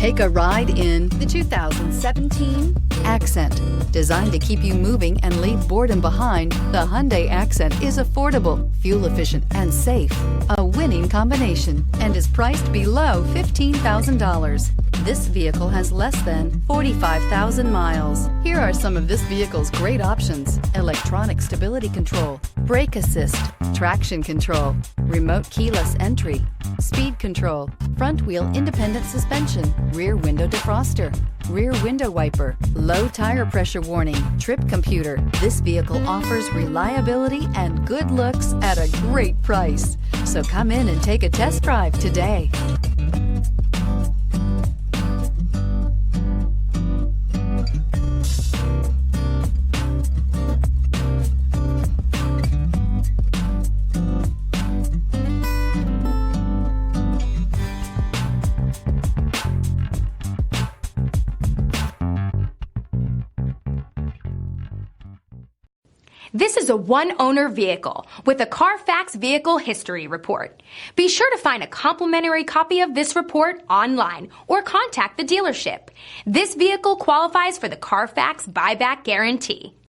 Take a ride in the 2017 Accent. Designed to keep you moving and leave boredom behind, the Hyundai Accent is affordable, fuel-efficient, and safe. A winning combination, and is priced below $15,000. This vehicle has less than 45,000 miles. Here are some of this vehicle's great options: electronic stability control, brake assist, traction control, remote keyless entry, speed control, front wheel independent suspension, rear window defroster, rear window wiper, low tire pressure warning, trip computer. This vehicle offers reliability and good looks at a great price. So come in and take a test drive today. This is a one-owner vehicle with a Carfax Vehicle History Report. Be sure to find a complimentary copy of this report online or contact the dealership. This vehicle qualifies for the Carfax Buyback Guarantee.